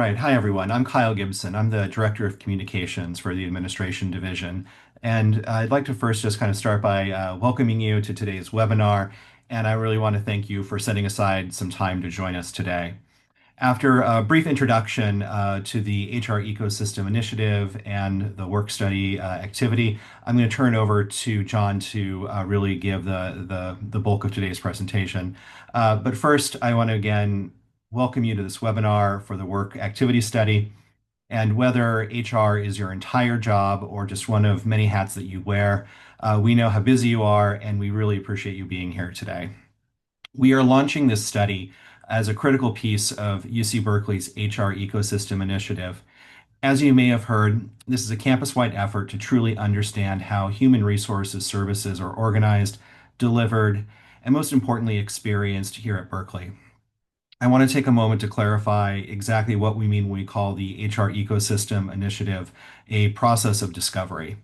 right. Hi, everyone. I'm Kyle Gibson. I'm the Director of Communications for the Administration Division. And I'd like to first just kind of start by welcoming you to today's webinar. And I really want to thank you for setting aside some time to join us today. After a brief introduction to the HR Ecosystem Initiative and the work study activity, I'm going to turn it over to John to really give the bulk of today's presentation. But first, I want to again welcome you to this webinar for the work activity study. And whether HR is your entire job or just one of many hats that you wear, we know how busy you are, and we really appreciate you being here today. We are launching this study as a critical piece of UC Berkeley's HR Ecosystem Initiative. As you may have heard, this is a campus-wide effort to truly understand how human resources services are organized, delivered, and most importantly, experienced here at Berkeley. I want to take a moment to clarify exactly what we mean when we call the HR Ecosystem Initiative a process of discovery.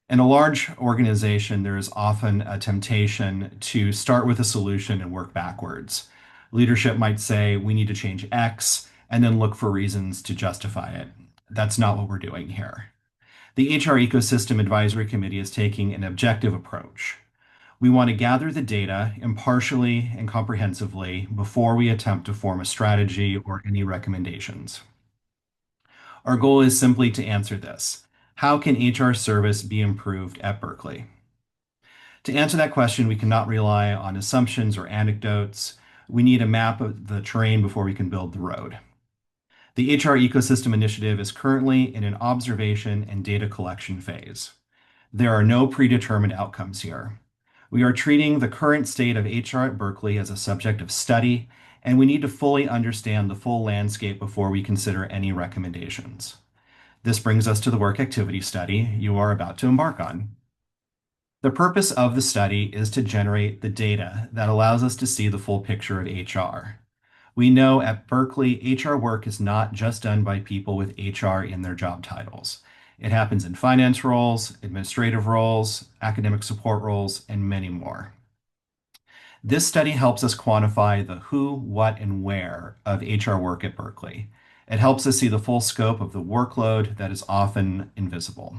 In a large organization, there is often a temptation to start with a solution and work backwards. Leadership might say, we need to change X, and then look for reasons to justify it. That's not what we're doing here. The HR Ecosystem Advisory Committee is taking an objective approach. We want to gather the data impartially and comprehensively before we attempt to form a strategy or any recommendations. Our goal is simply to answer this. How can HR service be improved at Berkeley? To answer that question, we cannot rely on assumptions or anecdotes. We need a map of the terrain before we can build the road. The HR Ecosystem Initiative is currently in an observation and data collection phase. There are no predetermined outcomes here. We are treating the current state of HR at Berkeley as a subject of study, and we need to fully understand the full landscape before we consider any recommendations. This brings us to the work activity study you are about to embark on. The purpose of the study is to generate the data that allows us to see the full picture of HR. We know at Berkeley, HR work is not just done by people with HR in their job titles. It happens in finance roles, administrative roles, academic support roles, and many more. This study helps us quantify the who, what, and where of HR work at Berkeley. It helps us see the full scope of the workload that is often invisible.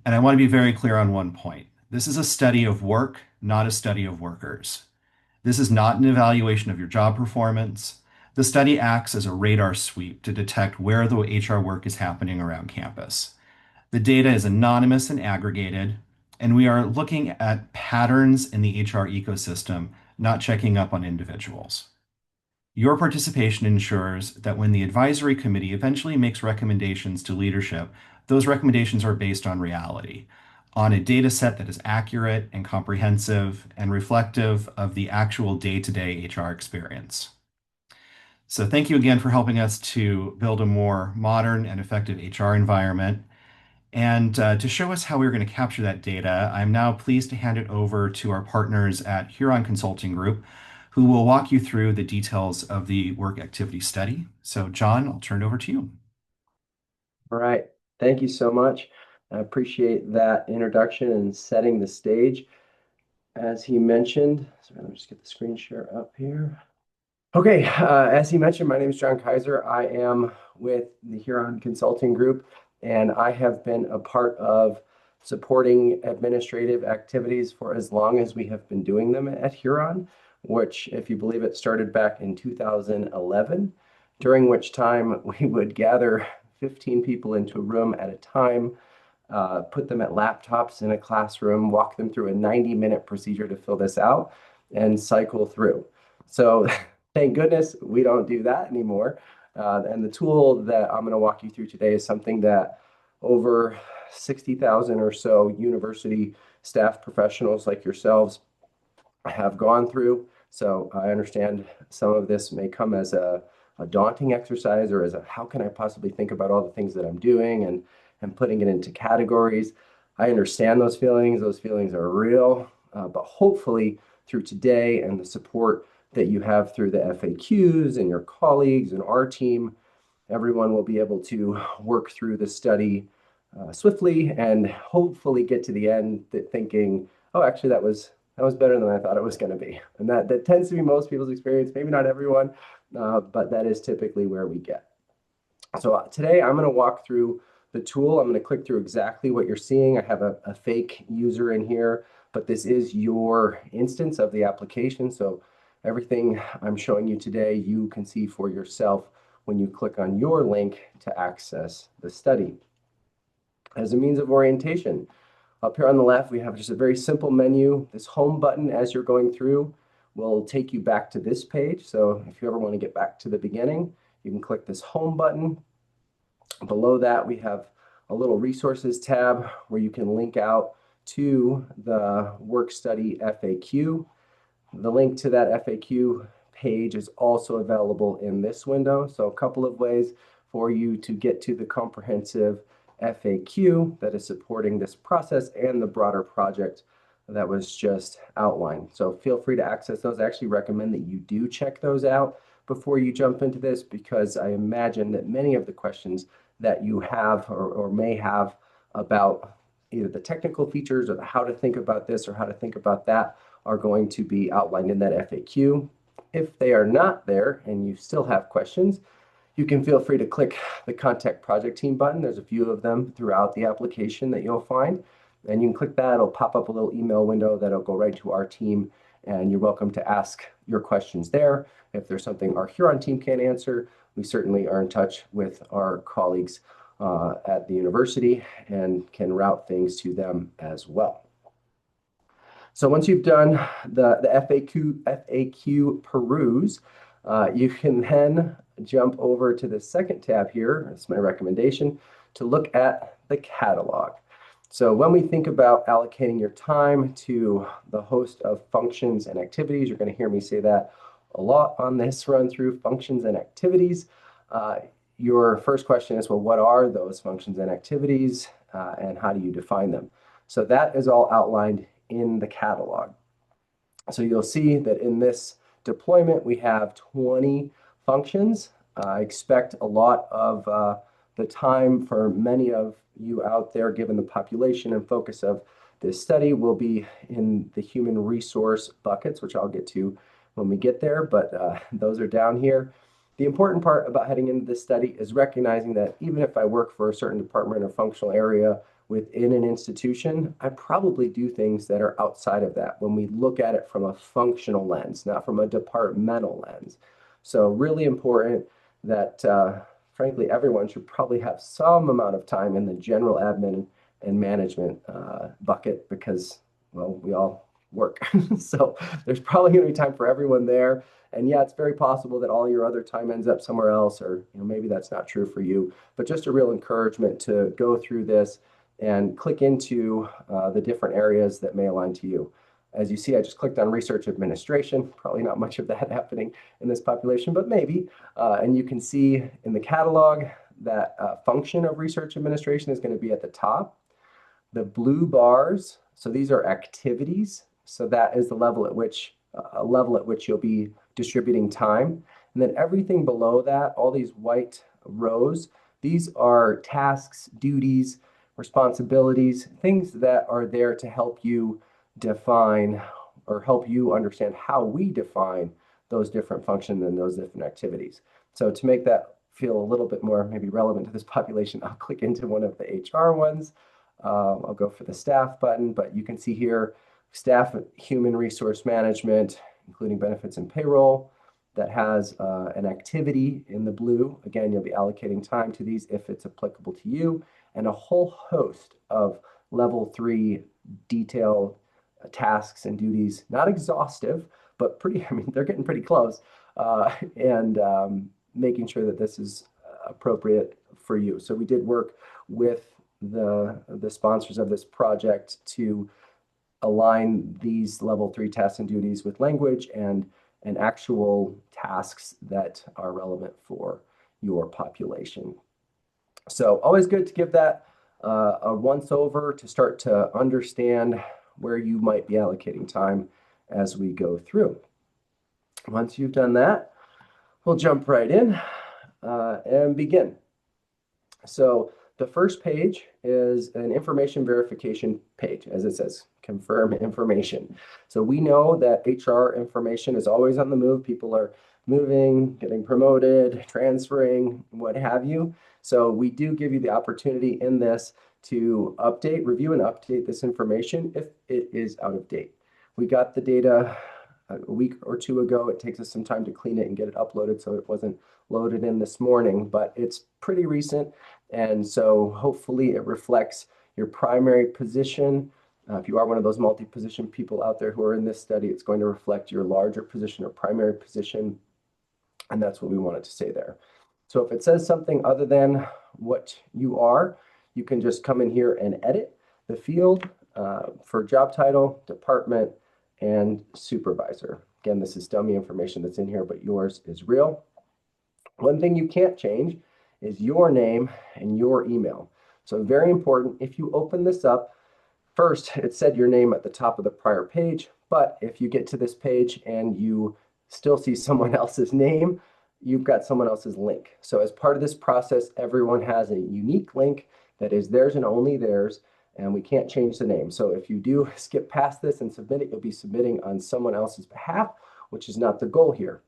And I want to be very clear on one point. This is a study of work, not a study of workers. This is not an evaluation of your job performance. The study acts as a radar sweep to detect where the HR work is happening around campus. The data is anonymous and aggregated, and we are looking at patterns in the HR ecosystem, not checking up on individuals. Your participation ensures that when the advisory committee eventually makes recommendations to leadership, those recommendations are based on reality, on a data set that is accurate and comprehensive and reflective of the actual day-to-day HR experience. So thank you again for helping us to build a more modern and effective HR environment. And to show us how we're going to capture that data, I'm now pleased to hand it over to our partners at Huron Consulting Group, who will walk you through the details of the work activity study. So John, I'll turn it over to you. All right. Thank you so much. I appreciate that introduction and setting the stage. As he mentioned, so let me just get the screen share up here. Okay, as he mentioned, my name is John Kaiser. I am with the Huron Consulting Group, and I have been a part of supporting administrative activities for as long as we have been doing them at Huron, which, if you believe it, started back in 2011, during which time we would gather 15 people into a room at a time, put them at laptops in a classroom, walk them through a 90-minute procedure to fill this out, and cycle through. So thank goodness we don't do that anymore. And the tool that I'm going to walk you through today is something that over 60,000 or so university staff professionals like yourselves have gone through. So I understand some of this may come as a daunting exercise, or as a how can I possibly think about all the things that I'm doing and putting it into categories. I understand those feelings. Those feelings are real, but hopefully through today and the support that you have through the FAQs and your colleagues and our team, everyone will be able to work through the study swiftly and hopefully get to the end thinking, oh, actually that was better than I thought it was going to be. And that tends to be most people's experience, maybe not everyone, but that is typically where we get. So today I'm going to walk through the tool. I'm going to click through exactly what you're seeing. I have a fake user in here, but this is your instance of the application. So everything I'm showing you today, you can see for yourself when you click on your link to access the study. As a means of orientation, up here on the left, we have just a very simple menu. This home button, as you're going through, will take you back to this page. So if you ever want to get back to the beginning, you can click this home button. Below that, we have a little resources tab where you can link out to the work study FAQ. The link to that FAQ page is also available in this window. So a couple of ways for you to get to the comprehensive FAQ that is supporting this process and the broader project that was just outlined. So feel free to access those. I actually recommend that you do check those out before you jump into this, because I imagine that many of the questions that you have or may have about either the technical features or the how to think about this or how to think about that are going to be outlined in that FAQ. If they are not there and you still have questions, you can feel free to click the Contact Project Team button. There's a few of them throughout the application that you'll find. And you can click that, it'll pop up a little email window that'll go right to our team, and you're welcome to ask your questions there. If there's something our Huron team can't answer, we certainly are in touch with our colleagues at the university and can route things to them as well. So once you've done the FAQ peruse, you can then jump over to the second tab here. That's my recommendation, to look at the catalog. So when we think about allocating your time to the host of functions and activities, you're going to hear me say that a lot on this run through, functions and activities. Your first question is, well, what are those functions and activities, and how do you define them? So that is all outlined in the catalog. So you'll see that in this deployment, we have 20 functions. I expect a lot of the time for many of you out there, given the population and focus of this study, will be in the human resource buckets, which I'll get to when we get there, but those are down here. The important part about heading into this study is recognizing that even if I work for a certain department or functional area within an institution, I probably do things that are outside of that when we look at it from a functional lens, not from a departmental lens. So really important that, frankly, everyone should probably have some amount of time in the general admin and management bucket because, well, we all work. So there's probably going to be time for everyone there. And yeah, it's very possible that all your other time ends up somewhere else, or maybe that's not true for you. But just a real encouragement to go through this and click into the different areas that may align to you. As you see, I just clicked on research administration. Probably not much of that happening in this population, but maybe. And you can see in the catalog that function of research administration is going to be at the top. The blue bars, so these are activities. So that is the level at which you'll be distributing time. And then everything below that, all these white rows, these are tasks, duties, responsibilities, things that are there to help you define or help you understand how we define those different functions and those different activities. So to make that feel a little bit more maybe relevant to this population, I'll click into one of the HR ones. I'll go for the staff button, but you can see here, staff human resource management, including benefits and payroll, that has an activity in the blue. Again, you'll be allocating time to these if it's applicable to you, and a whole host of level 3 detailed tasks and duties, not exhaustive, but pretty, I mean, they're getting pretty close, and making sure that this is appropriate for you. So we did work with the sponsors of this project to align these level 3 tasks and duties with language and actual tasks that are relevant for your population. So always good to give that a once over to start to understand where you might be allocating time as we go through. Once you've done that, we'll jump right in and begin. So the first page is an information verification page, as it says, confirm information. So we know that HR information is always on the move. People are moving, getting promoted, transferring, what have you. So we do give you the opportunity in this to update, review and update this information if it is out of date. We got the data a week or two ago. It takes us some time to clean it and get it uploaded, so it wasn't loaded in this morning, but it's pretty recent. And so hopefully it reflects your primary position. If you are one of those multi-position people out there who are in this study, it's going to reflect your larger position or primary position. And that's what we wanted to say there. So if it says something other than what you are, you can just come in here and edit the field for job title, department, and supervisor. Again, this is dummy information that's in here, but yours is real. One thing you can't change is your name and your email. So very important, if you open this up, first it said your name at the top of the prior page, but if you get to this page and you still see someone else's name, you've got someone else's link. So as part of this process, everyone has a unique link that is theirs and only theirs, and we can't change the name. So if you do skip past this and submit it, you'll be submitting on someone else's behalf, which is not the goal here.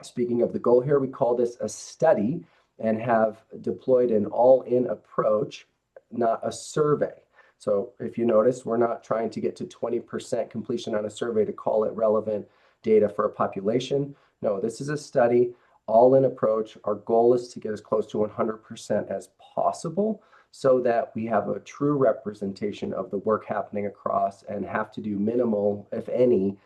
Speaking of the goal here, we call this a study and have deployed an all-in approach, not a survey. So if you notice, we're not trying to get to 20% completion on a survey to call it relevant data for a population. No, this is a study, all-in approach. Our goal is to get as close to 100% as possible so that we have a true representation of the work happening across and have to do minimal, if any,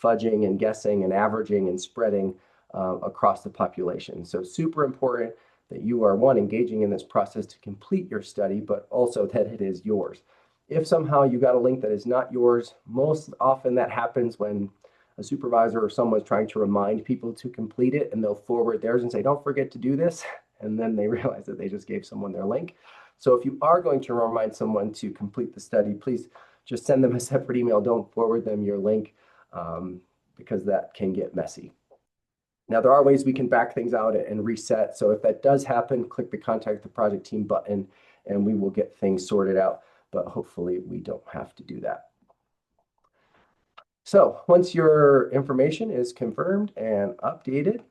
fudging and guessing and averaging and spreading across the population. So super important that you are, one, engaging in this process to complete your study, but also that it is yours. If somehow you got a link that is not yours, most often that happens when a supervisor or someone's trying to remind people to complete it, and they'll forward theirs and say, don't forget to do this. And then they realize that they just gave someone their link. So if you are going to remind someone to complete the study, please just send them a separate email. Don't forward them your link because that can get messy. Now, there are ways we can back things out and reset. So if that does happen, click the Contact the Project Team button and we will get things sorted out. But hopefully we don't have to do that. So once your information is confirmed and updated,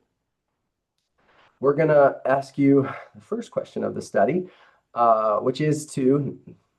we're going to ask you the first question of the study, which is to,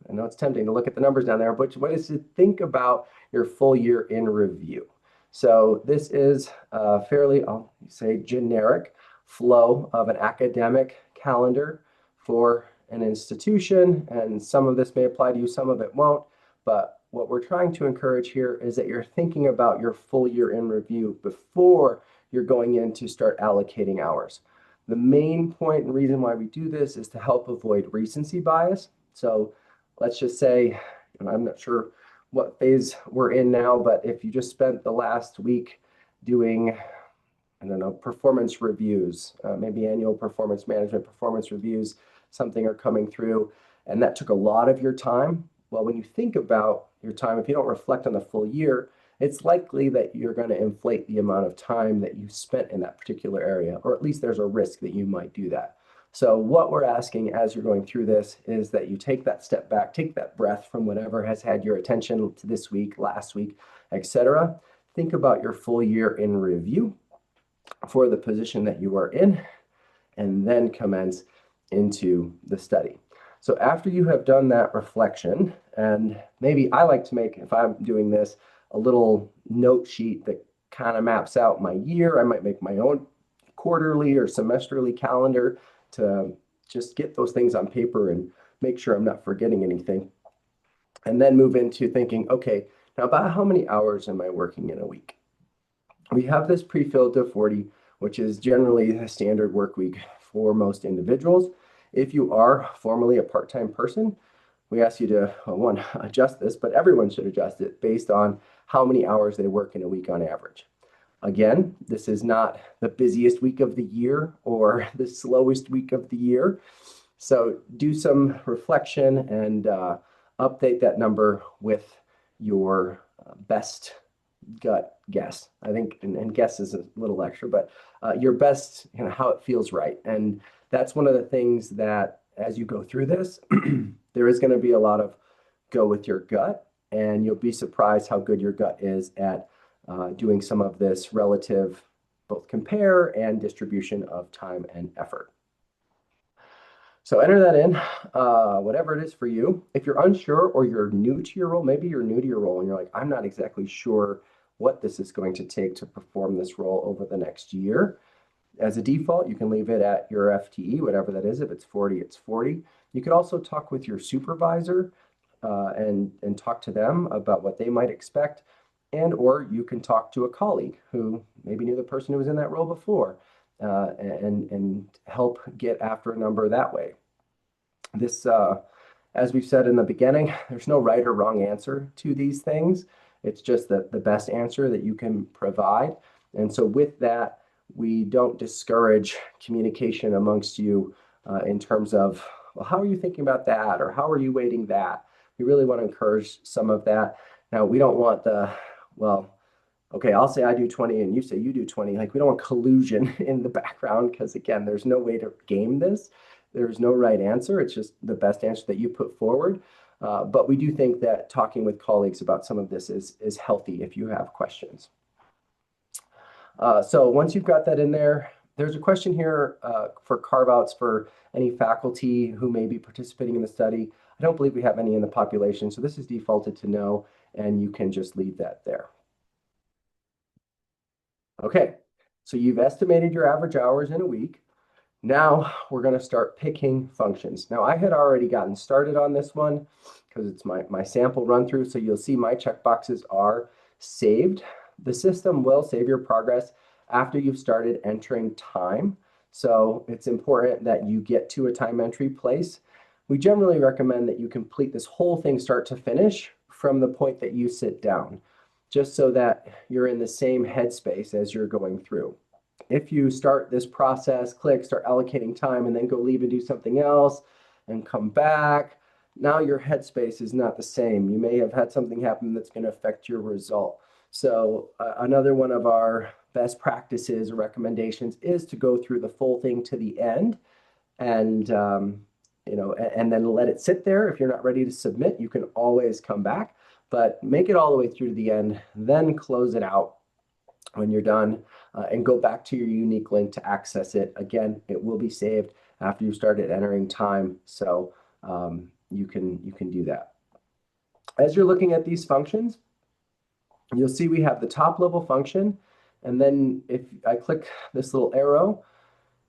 I know it's tempting to look at the numbers down there, but what is to think about your full year in review. So this is a fairly, I'll say, generic flow of an academic calendar for an institution, and some of this may apply to you, some of it won't, but what we're trying to encourage here is that you're thinking about your full year in review before you're going in to start allocating hours. The main point and reason why we do this is to help avoid recency bias. So let's just say, and I'm not sure what phase we're in now, but if you just spent the last week doing, I don't know, performance reviews, maybe annual performance management, performance reviews, something are coming through, and that took a lot of your time. Well, when you think about your time, if you don't reflect on the full year, it's likely that you're going to inflate the amount of time that you spent in that particular area, or at least there's a risk that you might do that. So what we're asking as you're going through this is that you take that step back, take that breath from whatever has had your attention to this week, last week, etc. Think about your full year in review for the position that you are in, and then commence into the study. So after you have done that reflection, and maybe I like to make, if I'm doing this, a little note sheet that kind of maps out my year. I might make my own quarterly or semesterly calendar to just get those things on paper and make sure I'm not forgetting anything. And then move into thinking, okay, now about how many hours am I working in a week? We have this pre-filled to 40, which is generally a standard work week for most individuals. If you are formerly a part-time person, we ask you to, one, adjust this, but everyone should adjust it based on how many hours they work in a week on average. Again, this is not the busiest week of the year or the slowest week of the year. So do some reflection and update that number with your best gut guess. I think, and guess is a little extra, but your best, how it feels right. And that's one of the things that as you go through this, there is going to be a lot of go with your gut, and you'll be surprised how good your gut is at doing some of this relative both compare and distribution of time and effort. So enter that in, whatever it is for you. If you're unsure or you're new to your role, maybe you're new to your role and you're like, I'm not exactly sure what this is going to take to perform this role over the next year. As a default, you can leave it at your FTE, whatever that is. If it's 40, it's 40. You could also talk with your supervisor and talk to them about what they might expect. And or you can talk to a colleague who maybe knew the person who was in that role before and help get after a number that way. This, as we've said in the beginning, there's no right or wrong answer to these things. It's just the best answer that you can provide. And so with that, we don't discourage communication amongst you in terms of, well, how are you thinking about that? Or how are you weighting that? We really want to encourage some of that. Now, we don't want well, okay, I'll say I do 20 and you say you do 20. Like, we don't want collusion in the background because, again, there's no way to game this. There's no right answer. It's just the best answer that you put forward. But we do think that talking with colleagues about some of this is healthy if you have questions. So once you've got that in there, there's a question here for carve-outs for any faculty who may be participating in the study. I don't believe we have any in the population, so this is defaulted to no, and you can just leave that there. Okay, so you've estimated your average hours in a week. Now we're going to start picking functions. Now I had already gotten started on this one because it's my sample run through. So you'll see my checkboxes are saved. The system will save your progress after you've started entering time. So it's important that you get to a time entry place. We generally recommend that you complete this whole thing start to finish from the point that you sit down, just so that you're in the same headspace as you're going through. If you start this process, click, start allocating time, and then go leave and do something else and come back, now your headspace is not the same. You may have had something happen that's going to affect your result. So another one of our best practices or recommendations is to go through the full thing to the end and and then let it sit there. If you're not ready to submit, you can always come back, but make it all the way through to the end, then close it out when you're done and go back to your unique link to access it. Again, it will be saved after you started entering time, so you can do that. As you're looking at these functions, you'll see we have the top level function, and then if I click this little arrow,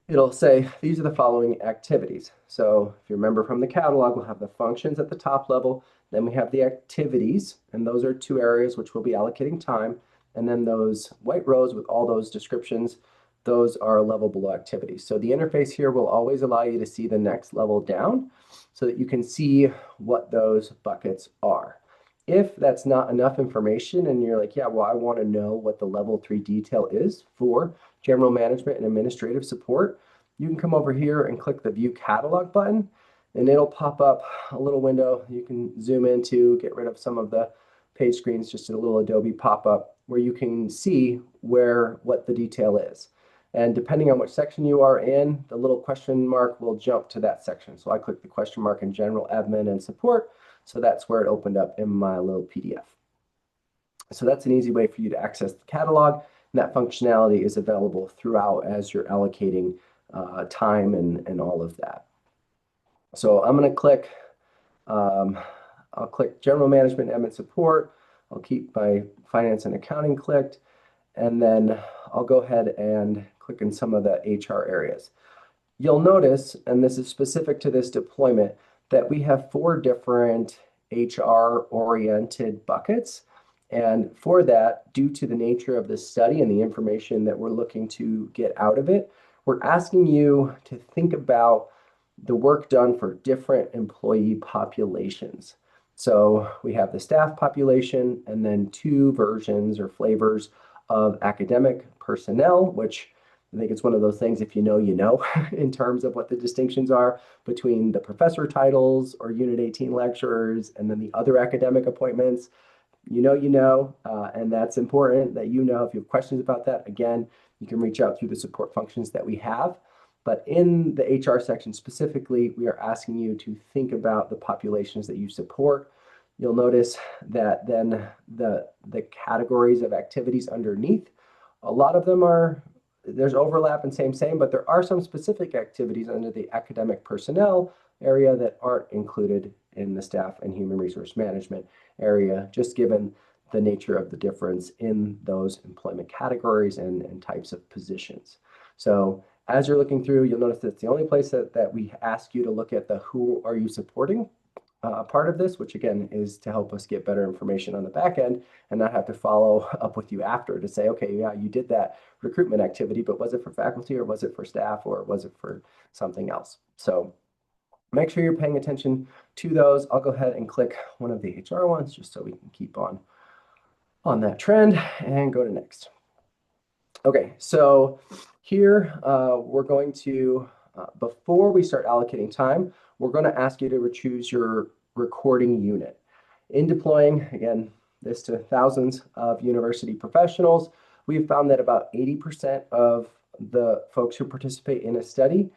it'll say these are the following activities. So if you remember from the catalog, we'll have the functions at the top level, then we have the activities, and those are two areas which we'll be allocating time. And then those white rows with all those descriptions, those are a level below activities. So the interface here will always allow you to see the next level down so that you can see what those buckets are. If that's not enough information and you're like, yeah, well, I want to know what the level 3 detail is for general management and administrative support, you can come over here and click the View Catalog button, and it'll pop up a little window you can zoom into, get rid of some of the page screens, just a little Adobe pop-up where you can see what the detail is. And depending on which section you are in, the little question mark will jump to that section. So I click the question mark in General Admin and Support. So that's where it opened up in my little PDF. So that's an easy way for you to access the catalog. And that functionality is available throughout as you're allocating time and all of that. So I'm going to click, I'll click General Management, Admin Support. I'll keep my Finance and Accounting clicked. And then I'll go ahead and click in some of the HR areas. You'll notice, and this is specific to this deployment, that we have 4 different HR-oriented buckets. And for that, due to the nature of the study and the information that we're looking to get out of it, we're asking you to think about the work done for different employee populations. So we have the staff population and then 2 versions or flavors of academic personnel, which I think it's one of those things, if you know, you know, in terms of what the distinctions are between the professor titles or Unit 18 lecturers and then the other academic appointments. You know, and that's important that you know. If you have questions about that, again, you can reach out through the support functions that we have. But in the HR section specifically, we are asking you to think about the populations that you support. You'll notice that then the categories of activities underneath, a lot of them are there's overlap and same, but there are some specific activities under the academic personnel area that aren't included in the staff and human resource management area, just given the nature of the difference in those employment categories and types of positions. So as you're looking through, you'll notice that it's the only place that we ask you to look at the who are you supporting part of this, which again is to help us get better information on the back end and not have to follow up with you after to say, okay, yeah, you did that recruitment activity, but was it for faculty or was it for staff or was it for something else? So make sure you're paying attention to those. I'll go ahead and click one of the HR ones just so we can keep on that trend and go to next. Okay, so here we're going to, before we start allocating time, we're going to ask you to choose your recording unit. In deploying, again, this to thousands of university professionals, we've found that about 80% of the folks who participate in a study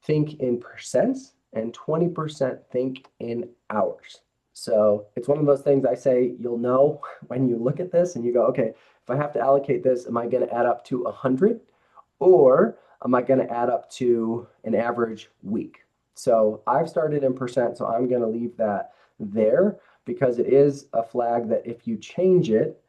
think in percents and 20% think in hours. So it's one of those things I say you'll know when you look at this and you go, okay, if I have to allocate this, am I going to add up to 100 or am I going to add up to an average week? So I've started in percent, so I'm going to leave that there because it is a flag that if you change it,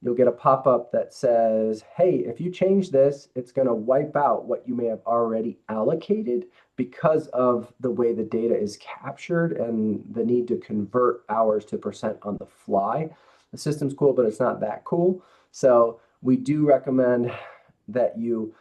you'll get a pop-up that says, hey, if you change this, it's going to wipe out what you may have already allocated because of the way the data is captured and the need to convert hours to percent on the fly. The system's cool, but it's not that cool. So we do recommend that you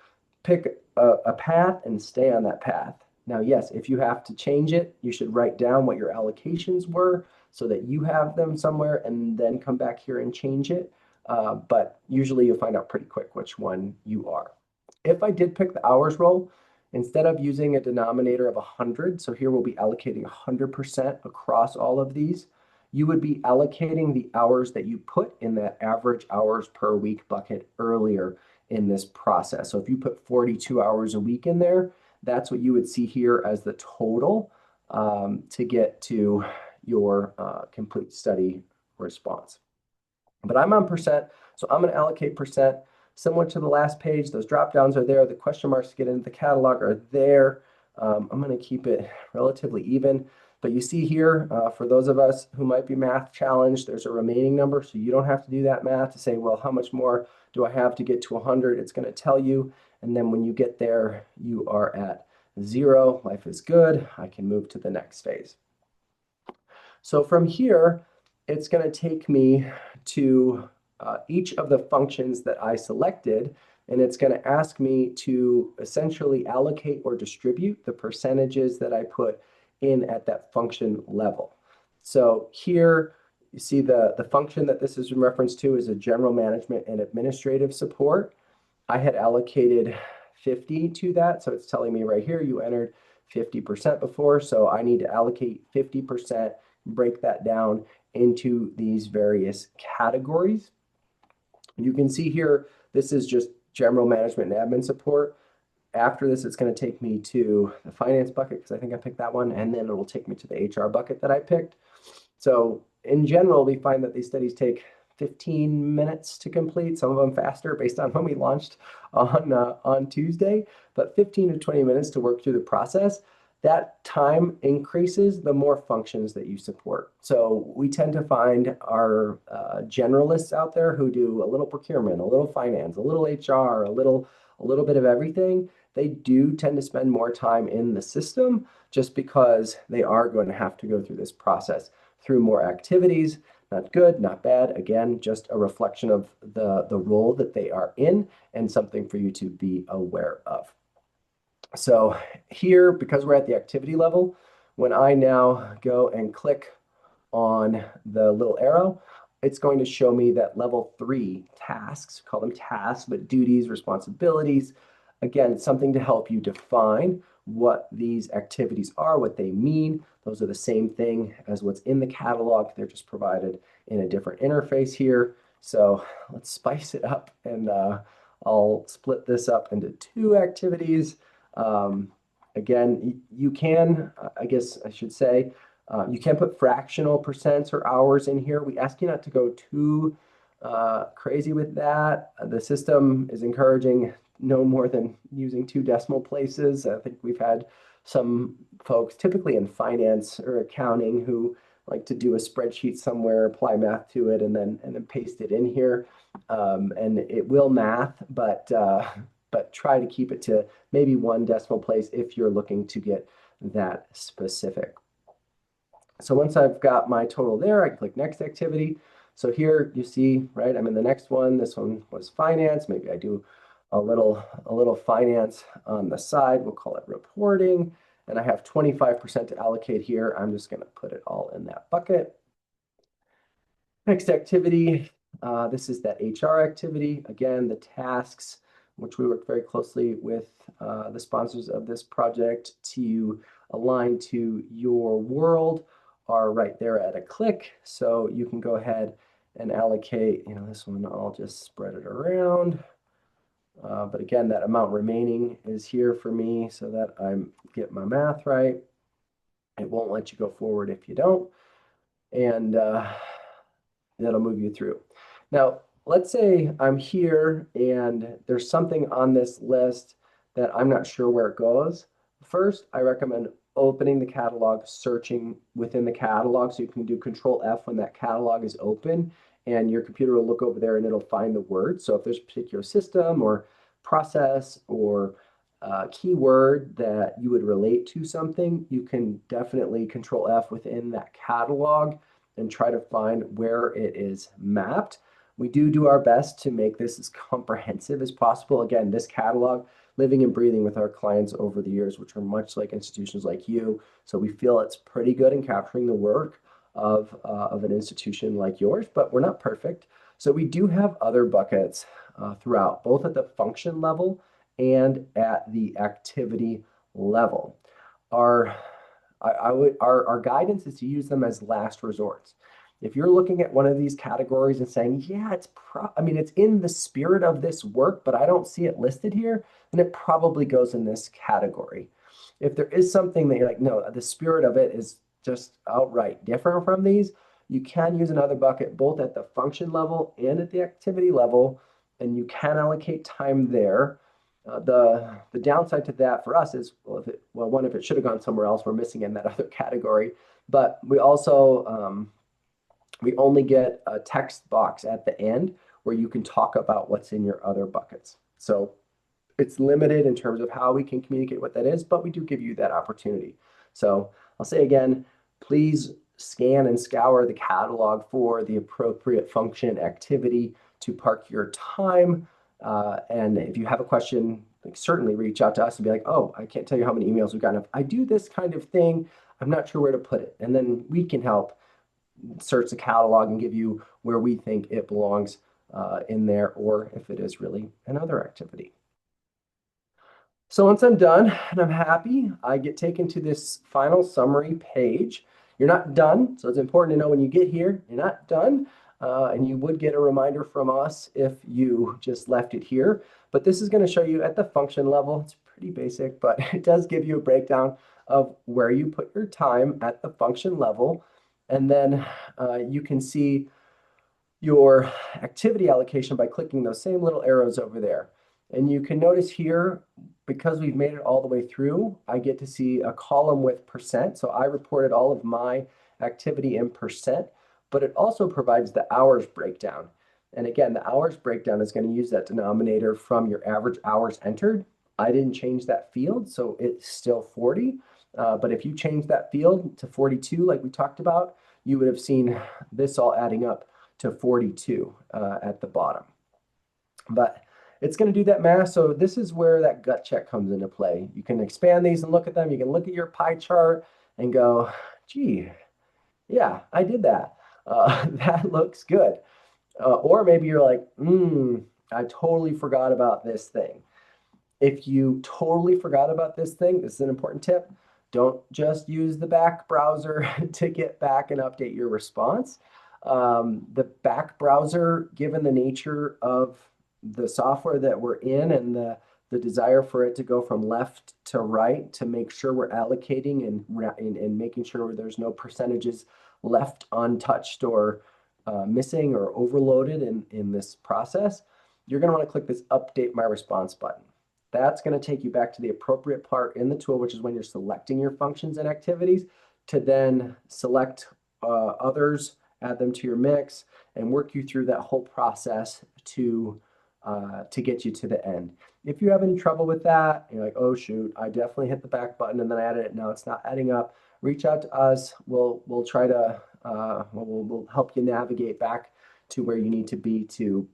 pick a path and stay on that path. Now, yes, if you have to change it, you should write down what your allocations were so that you have them somewhere and then come back here and change it. But usually you'll find out pretty quick which one you are. If I did pick the hours roll, instead of using a denominator of 100, so here we'll be allocating 100% across all of these, you would be allocating the hours that you put in that average hours per week bucket earlier in this process. So if you put 42 hours a week in there, that's what you would see here as the total to get to your complete study response. But I'm on percent, so I'm going to allocate percent. Similar to the last page, those drop downs are there. The question marks to get into the catalog are there. I'm going to keep it relatively even. But you see here, for those of us who might be math challenged, there's a remaining number. So you don't have to do that math to say, well, how much more do I have to get to 100? It's going to tell you. And then when you get there, you are at 0. Life is good. I can move to the next phase. So from here, it's going to take me to each of the functions that I selected, and it's going to ask me to essentially allocate or distribute the percentages that I put in at that function level. So here you see the function that this is in reference to is a general management and administrative support. I had allocated 50 to that, so it's telling me right here you entered 50% before, so I need to allocate 50%, break that down into these various categories. You can see here, this is just general management and admin support. After this, it's going to take me to the finance bucket because I think I picked that one, and then it will take me to the HR bucket that I picked. So in general, we find that these studies take 15 minutes to complete, some of them faster based on when we launched on Tuesday, but 15 to 20 minutes to work through the process. That time increases the more functions that you support. So we tend to find our generalists out there who do a little procurement, a little finance, a little HR, a little bit of everything. They do tend to spend more time in the system just because they are going to have to go through this process through more activities. Not good, not bad. Again, just a reflection of the role that they are in and something for you to be aware of. So here, because we're at the activity level, when I now go and click on the little arrow, it's going to show me that level 3 tasks, call them tasks, but duties, responsibilities. Again, something to help you define what these activities are, what they mean. Those are the same thing as what's in the catalog. They're just provided in a different interface here. So let's spice it up, and I'll split this up into 2 activities. Again, you can, I guess I should say, you can put fractional percents or hours in here. We ask you not to go too crazy with that. The system is encouraging no more than using two decimal places. I think we've had some folks, typically in finance or accounting, who like to do a spreadsheet somewhere, apply math to it, and then paste it in here. And it will math, but try to keep it to maybe one decimal place if you're looking to get that specific. So once I've got my total there, I click next activity. So here you see, right, I'm in the next one. This one was finance. Maybe I do a little finance on the side. We'll call it reporting. And I have 25% to allocate here. I'm just going to put it all in that bucket. Next activity, this is that HR activity. Again, the tasks, which we work very closely with the sponsors of this project to align to your world, are right there at a click. So you can go ahead and allocate, this one, I'll just spread it around. But again, that amount remaining is here for me so that I get my math right. It won't let you go forward if you don't. And that'll move you through. Now, let's say I'm here and there's something on this list that I'm not sure where it goes. First, I recommend opening the catalog, searching within the catalog. So you can do Control F when that catalog is open, and your computer will look over there and it'll find the word. So if there's a particular system or process or keyword that you would relate to something, you can definitely Control F within that catalog and try to find where it is mapped. We do our best to make this as comprehensive as possible. Again, this catalog, living and breathing with our clients over the years, which are much like institutions like you. So we feel it's pretty good in capturing the work of an institution like yours, but we're not perfect. So we do have other buckets throughout, both at the function level and at the activity level. Our guidance is to use them as last resorts. If you're looking at one of these categories and saying, yeah, it's in the spirit of this work, but I don't see it listed here, then it probably goes in this category. If there is something that you're like, no, the spirit of it is just outright different from these, you can use another bucket both at the function level and at the activity level, and you can allocate time there. The downside to that for us is, one, if it should have gone somewhere else, we're missing in that other category. But we also, we only get a text box at the end where you can talk about what's in your other buckets. So it's limited in terms of how we can communicate what that is, but we do give you that opportunity. So I'll say again, please scan and scour the catalog for the appropriate function activity to park your time. And if you have a question, certainly reach out to us and be like, oh, I can't tell you how many emails we've gotten. If I do this kind of thing, I'm not sure where to put it. And then we can help search the catalog and give you where we think it belongs in there, or if it is really another activity. So once I'm done and I'm happy, I get taken to this final summary page. You're not done, so it's important to know when you get here, you're not done. And you would get a reminder from us if you just left it here. But this is going to show you at the function level. It's pretty basic, but it does give you a breakdown of where you put your time at the function level. And then you can see your activity allocation by clicking those same little arrows over there. And you can notice here, because we've made it all the way through, I get to see a column with percent. So I reported all of my activity in percent, but it also provides the hours breakdown. And again, the hours breakdown is going to use that denominator from your average hours entered. I didn't change that field, so it's still 40. But if you change that field to 42, like we talked about, you would have seen this all adding up to 42 at the bottom. But it's going to do that math. So this is where that gut check comes into play. You can expand these and look at them. You can look at your pie chart and go, gee, yeah, I did that. That looks good. Or maybe you're like, I totally forgot about this thing. If you totally forgot about this thing, this is an important tip. Don't just use the back browser to get back and update your response. The back browser, given the nature of the software that we're in and the desire for it to go from left to right to make sure we're allocating and making sure there's no percentages left untouched or missing or overloaded in this process, you're going to want to click this Update My Response button. That's going to take you back to the appropriate part in the tool, which is when you're selecting your functions and activities, to then select others, add them to your mix, and work you through that whole process to get you to the end. If you have any trouble with that, you're like, oh shoot, I definitely hit the back button and then I added it. No, it's not adding up. Reach out to us. We'll try to we'll help you navigate back to where you need to be to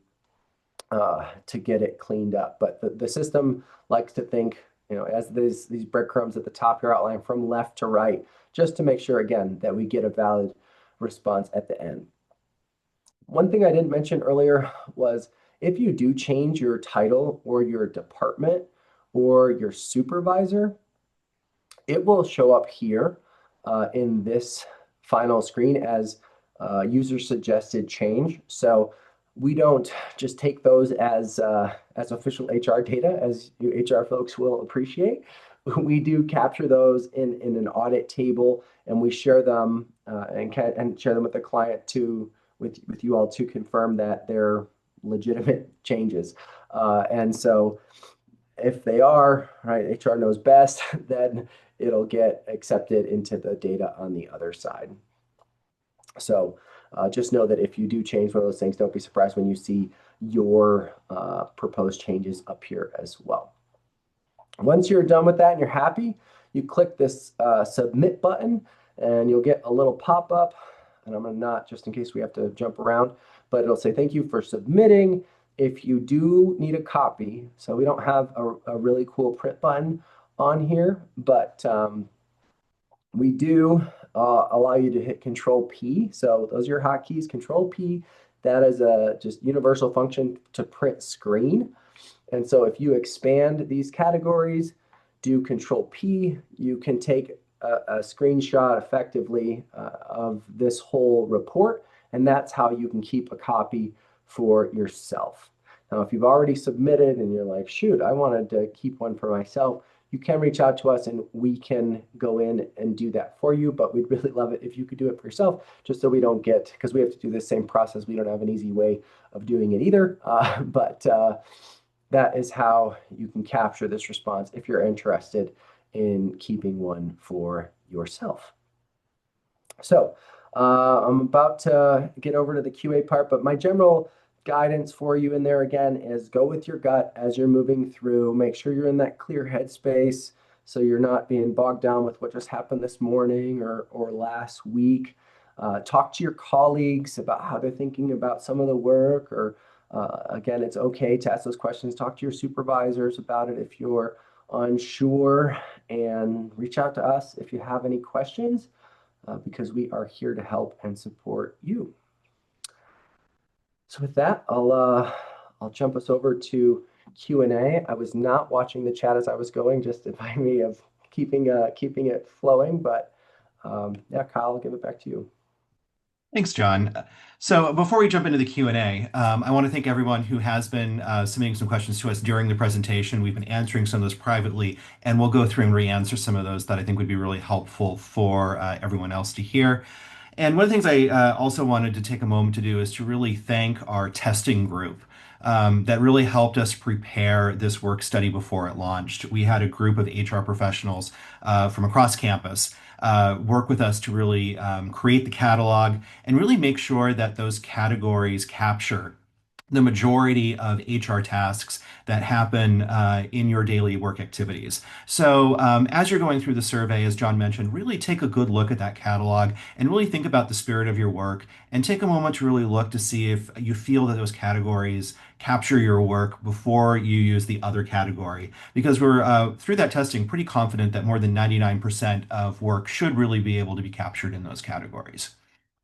get it cleaned up. But the system likes to think, as these breadcrumbs at the top of your outline from left to right, just to make sure, again, that we get a valid response at the end. One thing I didn't mention earlier was if you do change your title or your department or your supervisor, it will show up here in this final screen as user suggested change. So we don't just take those as official HR data, as you HR folks will appreciate. We do capture those in an audit table, and we share them and share them with the client with you all to confirm that they're legitimate changes. And so if they are, right, HR knows best, then it'll get accepted into the data on the other side. So just know that if you do change one of those things, don't be surprised when you see your proposed changes up here as well. Once you're done with that and you're happy, you click this submit button and you'll get a little pop-up. And I'm going to not, just in case we have to jump around, but it'll say thank you for submitting. If you do need a copy, so we don't have a really cool print button on here, but we do allow you to hit Control P. So those are your hotkeys. Control P, that is a just universal function to print screen. And so if you expand these categories, do Control P, you can take a screenshot effectively of this whole report, and that's how you can keep a copy for yourself. Now, if you've already submitted and you're like, shoot, I wanted to keep one for myself, you can reach out to us and we can go in and do that for you. But we'd really love it if you could do it for yourself, just so we don't get, because we have to do the same process. We don't have an easy way of doing it either. But that is how you can capture this response if you're interested in keeping one for yourself. So I'm about to get over to the QA part, but my general guidance for you in there again is go with your gut as you're moving through. Make sure you're in that clear headspace so you're not being bogged down with what just happened this morning or last week. Talk to your colleagues about how they're thinking about some of the work, or again, it's okay to ask those questions. Talk to your supervisors about it if you're unsure, and reach out to us if you have any questions, because we are here to help and support you. So with that, I'll jump us over to Q&A. I was not watching the chat as I was going, just advising me of keeping it flowing. But yeah, Kyle, I'll give it back to you. Thanks, John. So before we jump into the Q&A, I want to thank everyone who has been submitting some questions to us during the presentation. We've been answering some of those privately, and we'll go through and re-answer some of those that I think would be really helpful for everyone else to hear. And one of the things I also wanted to take a moment to do is to really thank our testing group that really helped us prepare this work study before it launched. We had a group of HR professionals from across campus work with us to really create the catalog and really make sure that those categories capture the majority of HR tasks that happen in your daily work activities. So as you're going through the survey, as John mentioned, really take a good look at that catalog and really think about the spirit of your work, and take a moment to really look to see if you feel that those categories capture your work before you use the other category. Because we're, through that testing, pretty confident that more than 99% of work should really be able to be captured in those categories.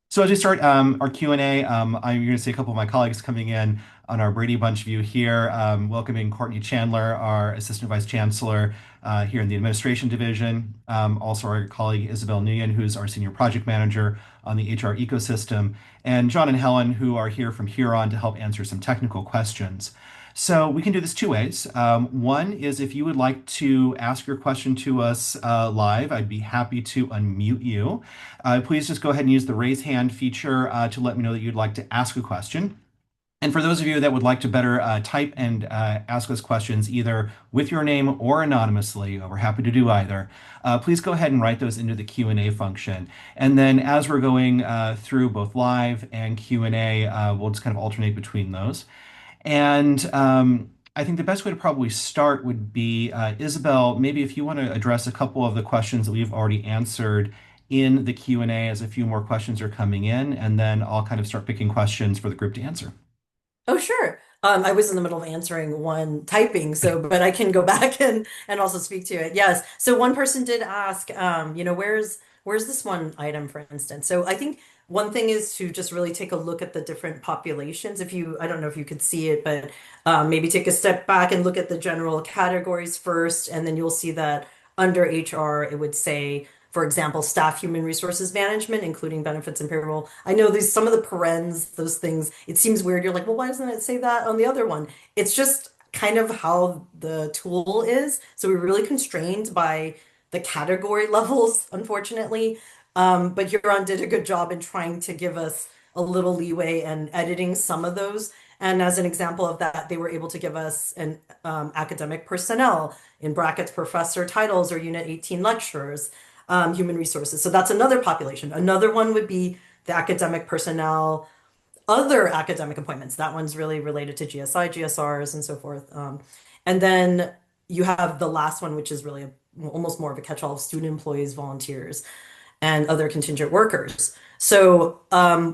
So as we start our Q&A, I'm going to see a couple of my colleagues coming in on our Brady Bunch view here, welcoming Courtney Chandler, our Assistant Vice Chancellor here in the Administration Division. Also our colleague Isabel Nguyen, who's our Senior Project Manager on the HR ecosystem, and John and Helen, who are here from Huron to help answer some technical questions. So we can do this two ways. One is if you would like to ask your question to us live, I'd be happy to unmute you. Please just go ahead and use the raise hand feature to let me know that you'd like to ask a question. And for those of you that would like to better type and ask us questions either with your name or anonymously, we're happy to do either. Please go ahead and write those into the Q&A function. And then as we're going through both live and Q&A, we'll just kind of alternate between those. And I think the best way to probably start would be, Isabel, maybe if you want to address a couple of the questions that we've already answered in the Q&A as a few more questions are coming in, and then I'll kind of start picking questions for the group to answer. Oh, sure. I was in the middle of answering one typing, so but I can go back and also speak to it. Yes. So one person did ask, where's this one item, for instance? So I think one thing is to just really take a look at the different populations. I don't know if you could see it, but maybe take a step back and look at the general categories first, and then you'll see that under HR, it would say, for example, staff human resources management, including benefits and payroll. I know these some of the parens, those things, it seems weird. You're like, well, why doesn't it say that on the other one? It's just kind of how the tool is. So we're really constrained by the category levels, unfortunately. But Huron did a good job in trying to give us a little leeway and editing some of those. And as an example of that, they were able to give us an academic personnel, in brackets, professor titles or Unit 18 lecturers, human resources. So that's another population. Another one would be the academic personnel, other academic appointments. That one's really related to GSI, GSRs, and so forth. And then you have the last one, which is really almost more of a catch-all of student employees, volunteers, and other contingent workers. So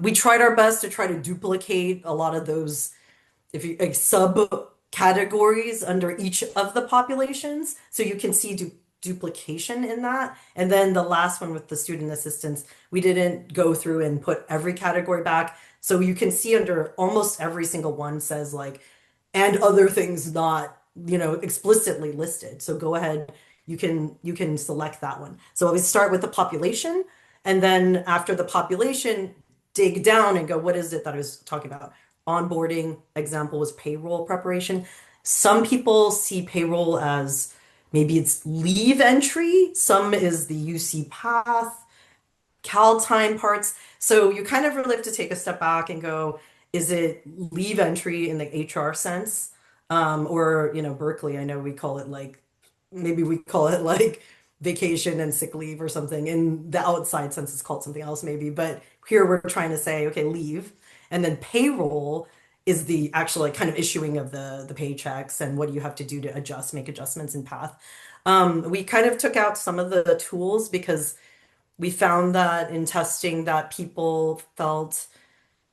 we tried our best to try to duplicate a lot of those, if you like, subcategories under each of the populations, so you can see duplication in that. And then the last one with the student assistance, we didn't go through and put every category back. So you can see under almost every single one says like, and other things not, explicitly listed. So go ahead, you can select that one. So we start with the population, and then after the population, dig down and go, what is it that I was talking about? Onboarding, example was payroll preparation. Some people see payroll as maybe it's leave entry, some is the UC path, Cal time parts. So you kind of really have to take a step back and go, is it leave entry in the HR sense? Or, Berkeley, I know we call it like, maybe we call it like vacation and sick leave or something. In the outside sense, it's called something else maybe. But here we're trying to say, okay, leave. And then payroll is the actual like kind of issuing of the paychecks and what do you have to do to make adjustments in path. We kind of took out some of the tools because we found that in testing that people felt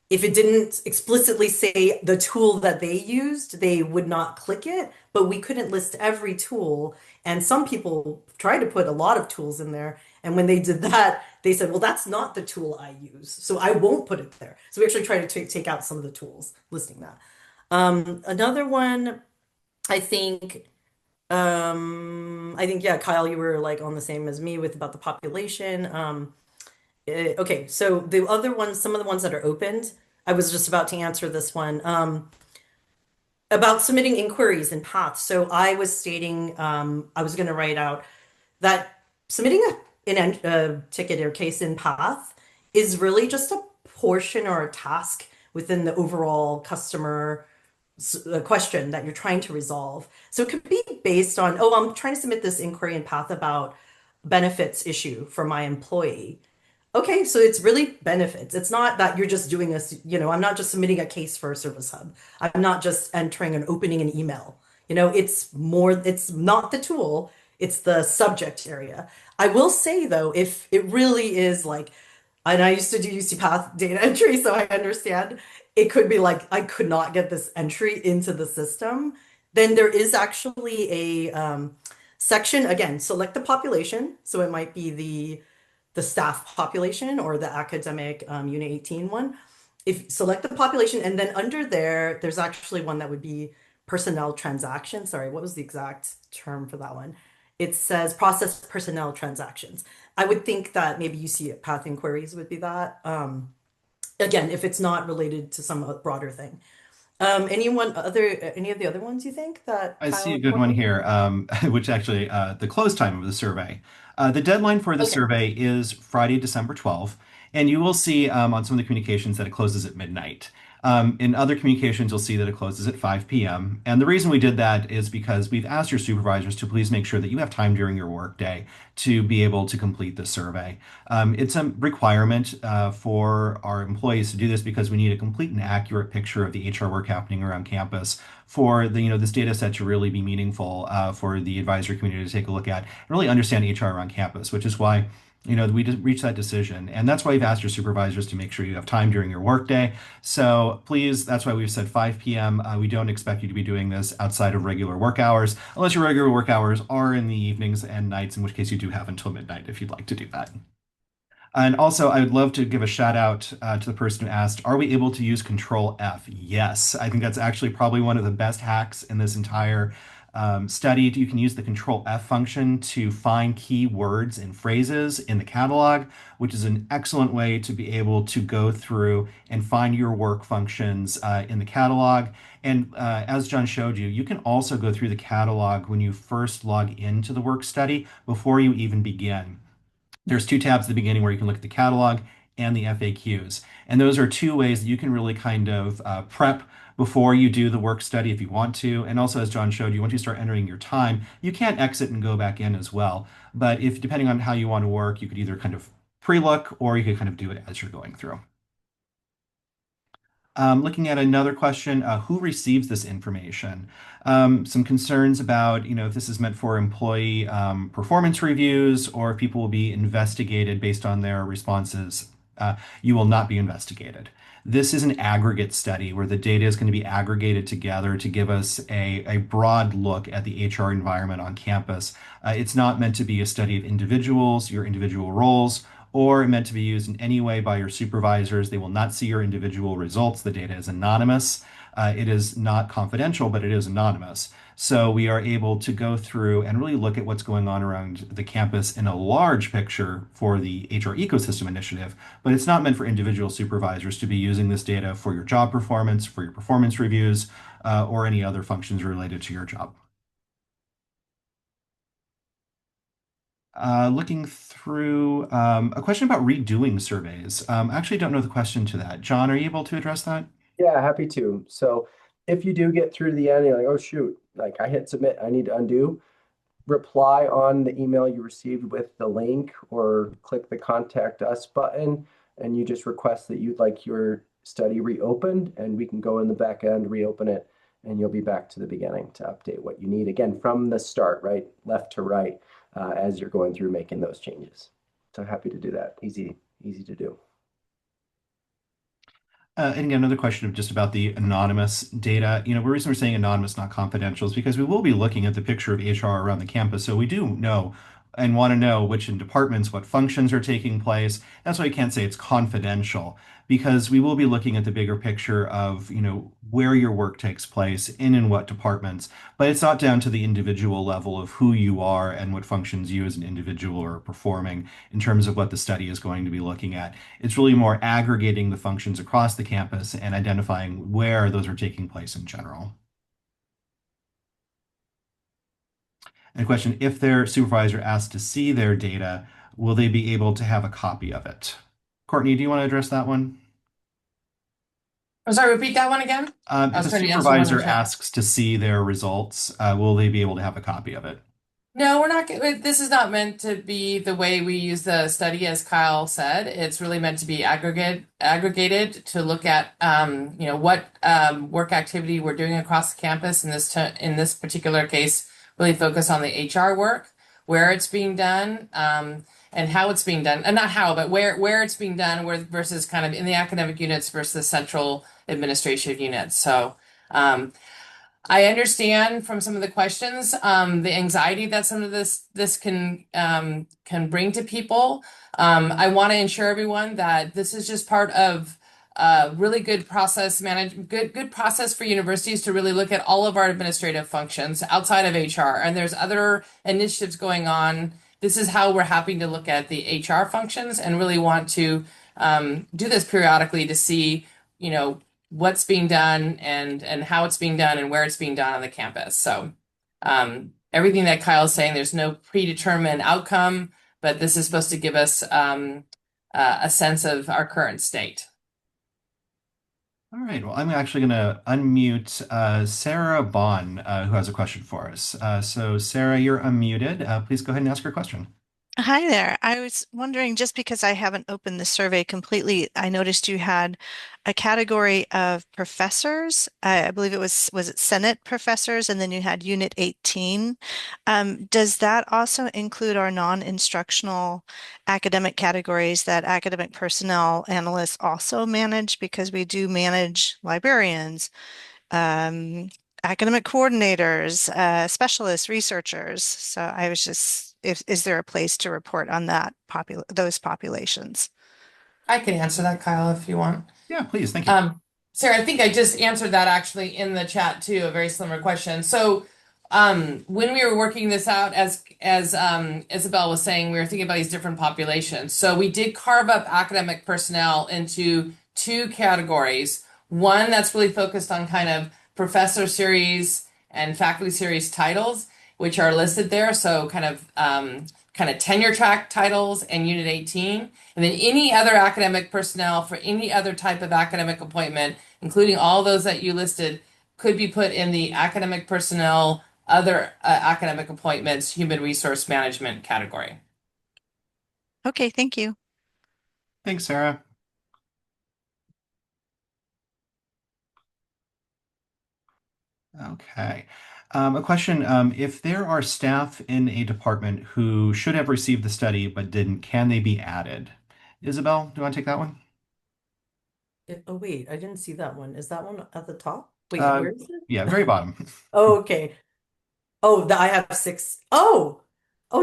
if it didn't explicitly say the tool that they used, they would not click it, but we couldn't list every tool. And some people tried to put a lot of tools in there. And when they did that, they said, well, that's not the tool I use. So I won't put it there. So we actually tried to take out some of the tools listing that. Another one, I think, yeah, Kyle, you were like on the same as me with about the population. Okay, so the other ones, some of the ones that are opened, I was just about to answer this one. About submitting inquiries and paths. So I was stating, I was going to write out that submitting a ticket or case in path is really just a portion or a task within the overall customer question that you're trying to resolve. So it could be based on, oh, I'm trying to submit this inquiry in path about benefits issue for my employee. Okay, so it's really benefits. It's not that you're just doing this, I'm not just submitting a case for a service hub. I'm not just entering and opening an email. It's more, it's not the tool, it's the subject area. I will say though, if it really is like, and I used to do UC Path data entry, so I understand it could be like, I could not get this entry into the system, then there is actually a section, again, select the population. So it might be the staff population or the academic Unit 18 one. If select the population and then under there's actually one that would be personnel transactions. Sorry, what was the exact term for that one? It says process personnel transactions. I would think that maybe you see path inquiries would be that. Again, if it's not related to some broader thing. Any of the other ones you think that I see Kyle a would good want one to? here, which actually, the close time of the survey. The deadline for the Okay. survey is Friday, December 12th. And you will see on some of the communications that it closes at midnight. In other communications, you'll see that it closes at 5 p.m. And the reason we did that is because we've asked your supervisors to please make sure that you have time during your workday to be able to complete the survey. It's a requirement for our employees to do this because we need a complete and accurate picture of the HR work happening around campus for this data set to really be meaningful for the advisory community to take a look at and really understand HR around campus, which is why we just reached that decision. And that's why we've asked your supervisors to make sure you have time during your workday. So please, that's why we've said 5 p.m. We don't expect you to be doing this outside of regular work hours, unless your regular work hours are in the evenings and nights, in which case you do have until midnight if you'd like to do that. And also, I would love to give a shout out to the person who asked, are we able to use Control F? Yes, I think that's actually probably one of the best hacks in this entire study. You can use the Control F function to find key words and phrases in the catalog, which is an excellent way to be able to go through and find your work functions in the catalog. And as John showed you, you can also go through the catalog when you first log into the work study before you even begin. There's two tabs at the beginning where you can look at the catalog and the FAQs. And those are two ways that you can really kind of prep before you do the work study if you want to. And also, as John showed you, once you start entering your time, you can exit and go back in as well. But if depending on how you want to work, you could either kind of pre-look or you could kind of do it as you're going through. Looking at another question, who receives this information? Some concerns about, if this is meant for employee performance reviews or if people will be investigated based on their responses. You will not be investigated. This is an aggregate study where the data is going to be aggregated together to give us a broad look at the HR environment on campus. It's not meant to be a study of individuals, your individual roles, or meant to be used in any way by your supervisors. They will not see your individual results. The data is anonymous. It is not confidential, but it is anonymous. So we are able to go through and really look at what's going on around the campus in a large picture for the HR ecosystem initiative, but it's not meant for individual supervisors to be using this data for your job performance, for your performance reviews, or any other functions related to your job. Looking through a question about redoing surveys. I actually don't know the question to that. John, are you able to address that? Yeah, happy to. So if you do get through to the end, you're like, oh shoot, like I hit submit, I need to undo. Reply on the email you received with the link or click the contact us button and you just request that you'd like your study reopened and we can go in the back end, reopen it, and you'll be back to the beginning to update what you need. Again, from the start, right? Left to right, as you're going through making those changes. So happy to do that. Easy to do. And again, another question of just about the anonymous data. The reason we're saying anonymous, not confidential, is because we will be looking at the picture of HR around the campus. So we do know and want to know which in departments, what functions are taking place. That's why we can't say it's confidential, because we will be looking at the bigger picture of, where your work takes place in what departments. But it's not down to the individual level of who you are and what functions you as an individual are performing in terms of what the study is going to be looking at. It's really more aggregating the functions across the campus and identifying where those are taking place in general. And question, if their supervisor asks to see their data, will they be able to have a copy of it? Courtney, do you want to address that one? I'm sorry, repeat that one again. If was a trying to answer one in supervisor the chat. asks to see their results, will they be able to have a copy of it? No, we're not. This is not meant to be the way we use the study, as Kyle said. It's really meant to be aggregated to look at, what work activity we're doing across the campus. In this particular case, really focus on the HR work, where it's being done, and how it's being done, and not how, but where it's being done, versus kind of in the academic units versus the central administrative units. So. I understand from some of the questions, the anxiety that some of this can bring to people. I want to ensure everyone that this is just part of really good process good process for universities to really look at all of our administrative functions outside of HR. And there's other initiatives going on. This is how we're happy to look at the HR functions and really want to do this periodically to see, what's being done and how it's being done and where it's being done on the campus. So everything that Kyle's saying, there's no predetermined outcome, but this is supposed to give us a sense of our current state. All right. Well, I'm actually going to unmute Sarah Bond, who has a question for us. So, Sarah, you're unmuted. Please go ahead and ask your question. Hi there. I was wondering, just because I haven't opened the survey completely, I noticed you had a category of professors. I believe was it Senate professors, and then you had Unit 18. Does that also include our non-instructional academic categories that academic personnel analysts also manage? Because we do manage librarians, um, academic coordinators, specialists, researchers. So I was just, if, is there a place to report on those populations? I can answer that, Kyle, if you want. Yeah, please. Thank you. Um, Sarah, I think I just answered that actually in the chat too, a very similar question. So, when we were working this out, as Isabel was saying, we were thinking about these different populations. So we did carve up academic personnel into two categories. One that's really focused on kind of professor series and faculty series titles, which are listed there. So kind of tenure track titles and Unit 18. And then any other academic personnel for any other type of academic appointment, including all those that you listed, could be put in the academic personnel, other academic appointments, human resource management category. Okay, thank you. Thanks, Sarah. Okay. A question, if there are staff in a department who should have received the study but didn't, can they be added? Isabel, do you want to take that one? Oh, wait, I didn't see that one. Is that one at the top? Wait, Uh, where is it? yeah, very bottom. Oh, okay. Oh, I have six. Oh,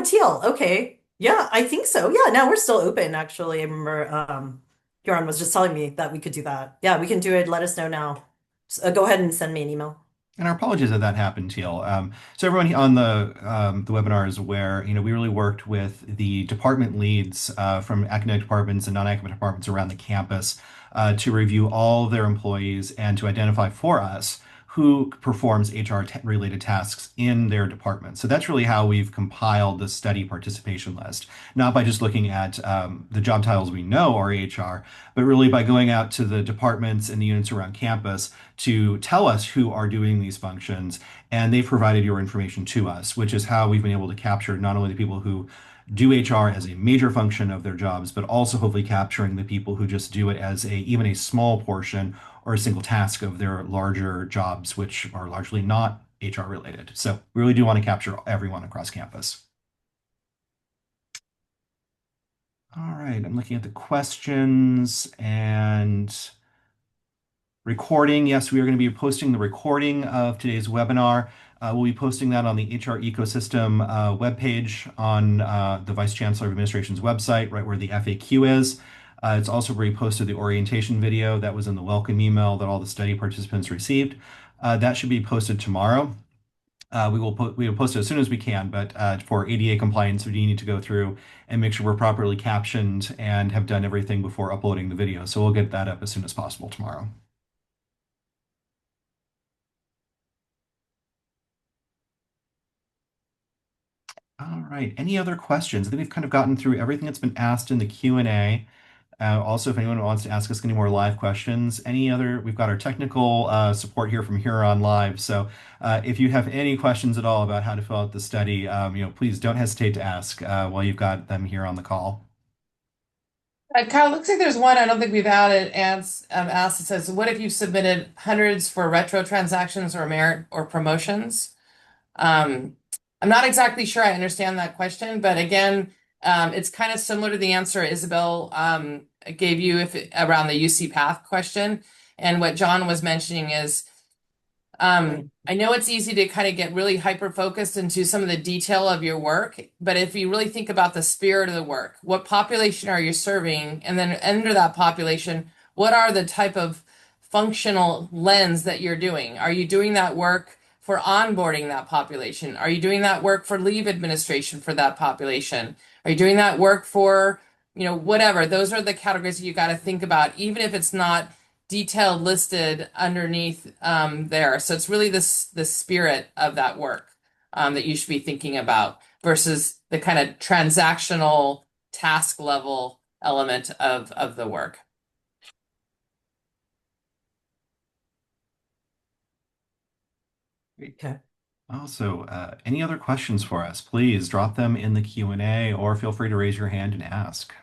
teal. Okay. Yeah, I think so. Yeah, now we're still open, actually. I remember Huron was just telling me that we could do that. Yeah, we can do it. Let us know now. Go ahead and send me an email. And our apologies that that happened, Teal. So everyone on the webinar is aware, we really worked with the department leads from academic departments and non-academic departments around the campus to review all of their employees and to identify for us who performs HR-related tasks in their department. So that's really how we've compiled the study participation list, not by just looking at the job titles we know are HR, but really by going out to the departments and the units around campus to tell us who are doing these functions, and they've provided your information to us, which is how we've been able to capture not only the people who do HR as a major function of their jobs, but also hopefully capturing the people who just do it as even a small portion or a single task of their larger jobs, which are largely not HR related. So we really do want to capture everyone across campus. All right, I'm looking at the questions and recording. Yes, we are going to be posting the recording of today's webinar. We'll be posting that on the HR Ecosystem webpage on the Vice Chancellor of Administration's website, right where the FAQ is. It's also where we posted the orientation video that was in the welcome email that all the study participants received. That should be posted tomorrow. We will post it as soon as we can, but for ADA compliance, we need to go through and make sure we're properly captioned and have done everything before uploading the video. So we'll get that up as soon as possible tomorrow. All right. Any other questions? I think we've kind of gotten through everything that's been asked in the Q&A. Also, if anyone wants to ask us any more live questions, we've got our technical support here from Huron Live. So if you have any questions at all about how to fill out the study, please don't hesitate to ask while you've got them here on the call. Kyle, looks like there's one I don't think we've asked. It says, what if you submitted hundreds for retro transactions or merit or promotions? I'm not exactly sure I understand that question, but again, it's kind of similar to the answer Isabel gave you around the UC Path question. And what John was mentioning is, I know it's easy to kind of get really hyper focused into some of the detail of your work, but if you really think about the spirit of the work, what population are you serving? And then under that population, what are the type of functional lens that you're doing? Are you doing that work for onboarding that population? Are you doing that work for leave administration for that population? Are you doing that work for, whatever? Those are the categories that you got to think about, even if it's not detailed listed underneath there. So it's really the spirit of that work that you should be thinking about versus the kind of transactional task level element of the work. Okay. Also, any other questions for us? Please drop them in the Q&A or feel free to raise your hand and ask.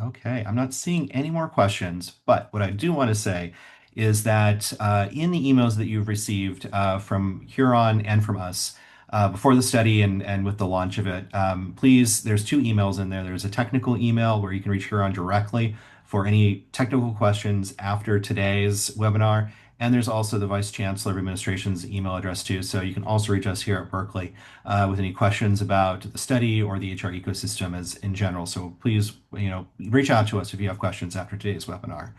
Okay, I'm not seeing any more questions, but what I do want to say is that in the emails that you've received from Huron and from us before the study and with the launch of it, please, there's two emails in there. There's a technical email where you can reach Huron directly for any technical questions after today's webinar. And there's also the Vice Chancellor of Administration's email address too. So you can also reach us here at Berkeley with any questions about the study or the HR ecosystem as in general. So please, reach out to us if you have questions after today's webinar.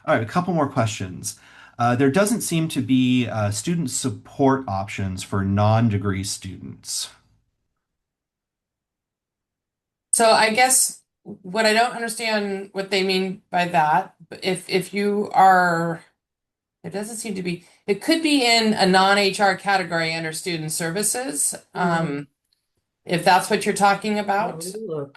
All right, a couple more questions. There doesn't seem to be student support options for non-degree students. So I guess what I don't understand what they mean by that, if you are, it doesn't seem to be, it could be in a non-HR category under student services, if that's what you're talking about. Look.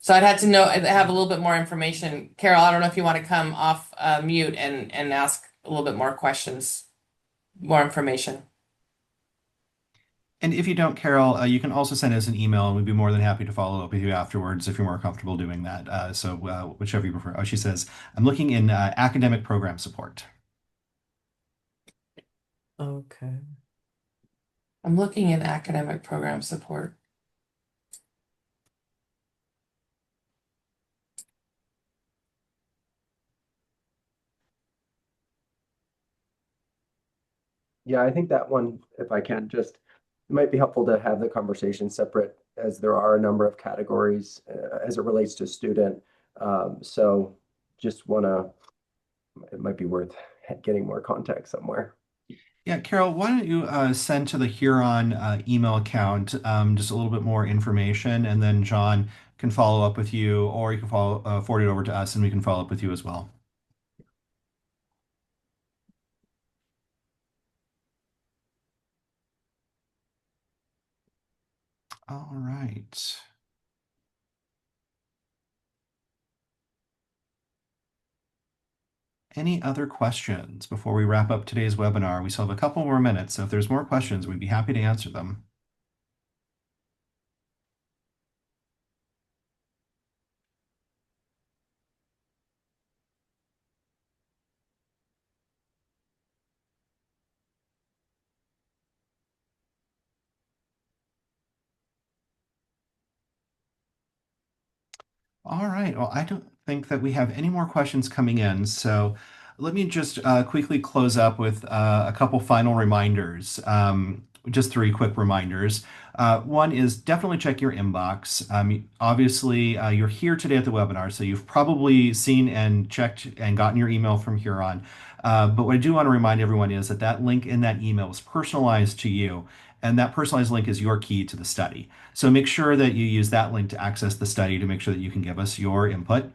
So I'd have a little bit more information. Carol, I don't know if you want to come off mute and ask a little bit more questions, more information. And if you don't, Carol, you can also send us an email and we'd be more than happy to follow up with you afterwards if you're more comfortable doing that. So whichever you prefer. Oh, she says, I'm looking in academic program support. Okay. I'm looking in academic program support. Yeah, I think that one, if I can, just it might be helpful to have the conversation separate as there are a number of categories as it relates to student. So just want to, it might be worth getting more context somewhere. Yeah, Carol, why don't you send to the Huron email account just a little bit more information, and then John can follow up with you, or you can forward it over to us, and we can follow up with you as well. All right. Any other questions before we wrap up today's webinar? We still have a couple more minutes, so if there's more questions, we'd be happy to answer them. All right. Well, I don't think that we have any more questions coming in. So let me just quickly close up with a couple final reminders. Just three quick reminders. One is definitely check your inbox. Obviously, you're here today at the webinar, so you've probably seen and checked and gotten your email from Huron. But what I do want to remind everyone is that that link in that email is personalized to you, and that personalized link is your key to the study. So make sure that you use that link to access the study to make sure that you can give us your input.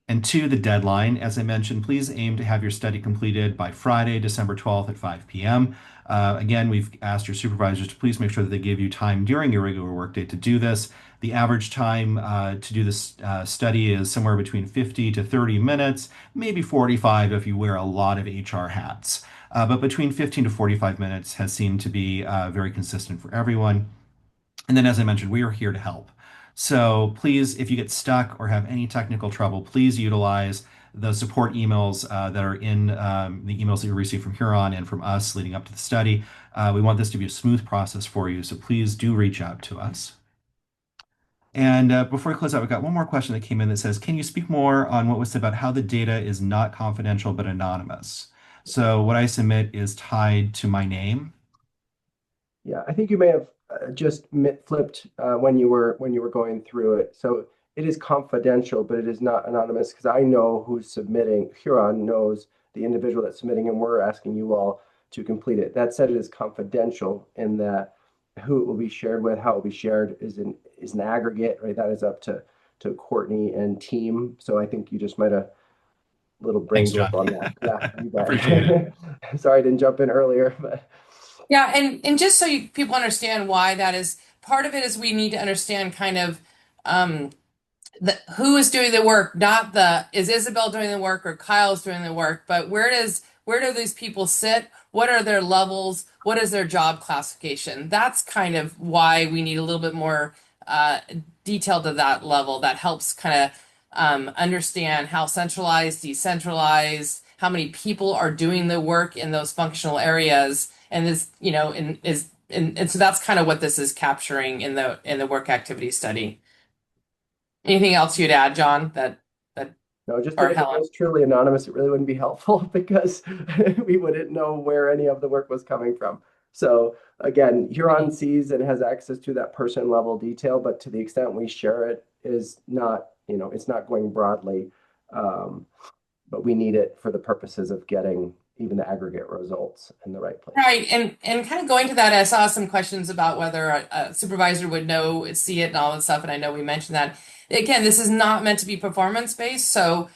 And two, the deadline. As I mentioned, please aim to have your study completed by Friday, December 12th at 5 p.m. Again, we've asked your supervisors to please make sure that they give you time during your regular workday to do this. The average time to do this study is somewhere between 50 to 30 minutes, maybe 45 if you wear a lot of HR hats. But between 15 to 45 minutes has seemed to be very consistent for everyone. And then, as I mentioned, we are here to help. So please, if you get stuck or have any technical trouble, please utilize the support emails that are in the emails that you receive from Huron and from us leading up to the study. We want this to be a smooth process for you, so please do reach out to us. And before we close out, we've got one more question that came in that says, can you speak more on what was said about how the data is not confidential but anonymous? So what I submit is tied to my name. Yeah, I think you may have just flipped when you were going through it. So it is confidential, but it is not anonymous because I know who's submitting. Huron knows the individual that's submitting, and we're asking you all to complete it. That said, it is confidential in that who it will be shared with, how it will be shared is an aggregate, right? That is up to Courtney and team. So I think you just might have little brain Thanks, blip John. on that. Yeah, you Appreciate it. bet. Sorry I didn't jump in earlier, but Yeah, and just so people understand why that is, part of it is we need to understand kind of um, who is doing the work, not the is Isabel doing the work or Kyle's doing the work, but where do these people sit? What are their levels? What is their job classification? That's kind of why we need a little bit more uh, detail to that level. That helps kind of understand how centralized, decentralized, how many people are doing the work in those functional areas, and this, and so that's kind of what this is capturing in the work activity study. Anything else you'd add, John, that no, just or that if it Helen? was truly anonymous, it really wouldn't be helpful because we wouldn't know where any of the work was coming from. So again, Huron Right. sees and has access to that person level detail, but to the extent we share it is not, it's not going broadly. Um, but we need it for the purposes of getting even the aggregate results in the right place. Right, and kind of going to that, I saw some questions about whether a supervisor would know, see it, and all that stuff. And I know we mentioned that. Again, this is not meant to be performance based. So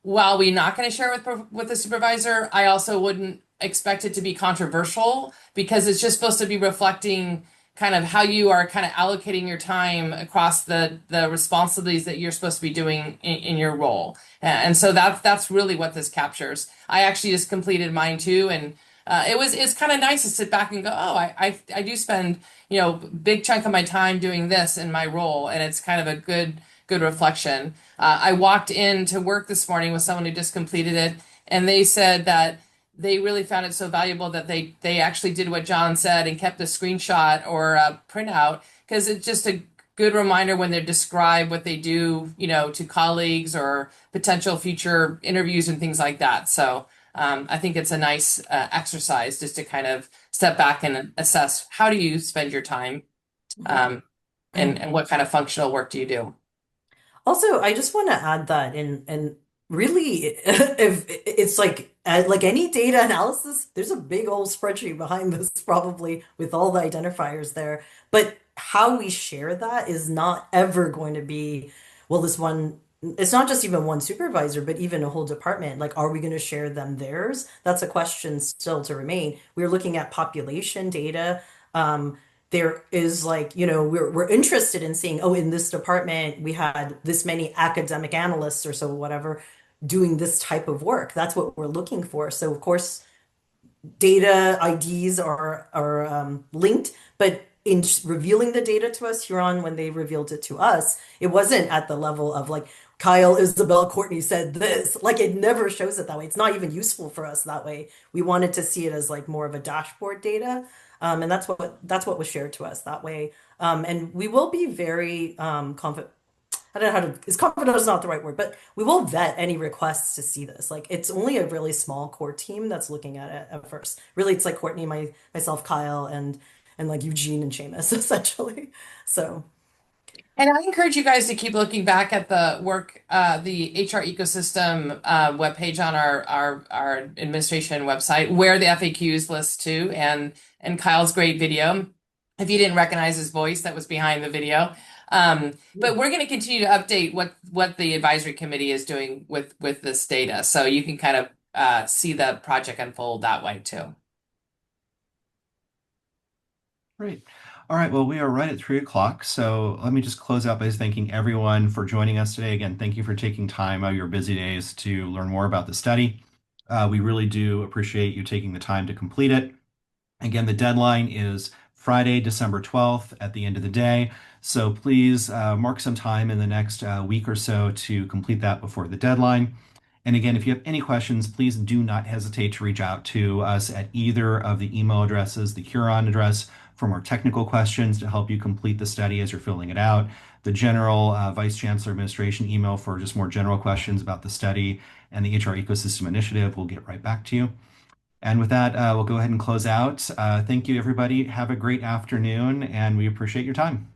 while we're not going to share with the supervisor, I also wouldn't expect it to be controversial because it's just supposed to be reflecting kind of how you are kind of allocating your time across the responsibilities that you're supposed to be doing in your role. And so that's really what this captures. I actually just completed mine too, and it's kind of nice to sit back and go, oh, I do spend, big chunk of my time doing this in my role, and it's kind of a good reflection. I walked in to work this morning with someone who just completed it, and they said that they really found it so valuable that they actually did what John said and kept a screenshot or a printout because it's just a good reminder when they describe what they do, to colleagues or potential future interviews and things like that. So I think it's a nice exercise just to kind of step back and assess how do you spend your time, um, and what kind of functional work do you do? Also, I just want to add that and really if it's like any data analysis, there's a big old spreadsheet behind this probably with all the identifiers there. But how we share that is not ever going to be, well, this one, it's not just even one supervisor, but even a whole department. Like, are we going to share them theirs? That's a question still to remain. We're looking at population data. There is like, we're interested in seeing, oh, in this department, we had this many academic analysts or so, whatever, doing this type of work. That's what we're looking for. So, of course, data IDs are linked, but in revealing the data to us, Huron, when they revealed it to us, it wasn't at the level of like Kyle, Isabel, Courtney said this. Like it never shows it that way. It's not even useful for us that way. We wanted to see it as like more of a dashboard data. And that's what was shared to us that way. And we will be very confident. I don't know how to, is confident is not the right word, but we will vet any requests to see this. Like it's only a really small core team that's looking at it at first. Really, it's like Courtney, myself, Kyle, and like Eugene and Seamus, essentially. So And I encourage you guys to keep looking back at the work, the HR ecosystem webpage on our administration website, where the FAQs list too, and Kyle's great video. If you didn't recognize his voice, that was behind the video. But we're going to continue to update what the advisory committee is doing with this data, so you can kind of see the project unfold that way too. Great. All right. Well, we are right at 3 o'clock. So let me just close out by thanking everyone for joining us today. Again, thank you for taking time out of your busy days to learn more about the study. We really do appreciate you taking the time to complete it. Again, the deadline is Friday, December 12th at the end of the day. So please mark some time in the next week or so to complete that before the deadline. And again, if you have any questions, please do not hesitate to reach out to us at either of the email addresses, the Huron address for more technical questions to help you complete the study as you're filling it out, the general Vice Chancellor Administration email for just more general questions about the study, and the HR Ecosystem Initiative. We'll get right back to you. And with that, we'll go ahead and close out. Thank you, everybody. Have a great afternoon, and we appreciate your time.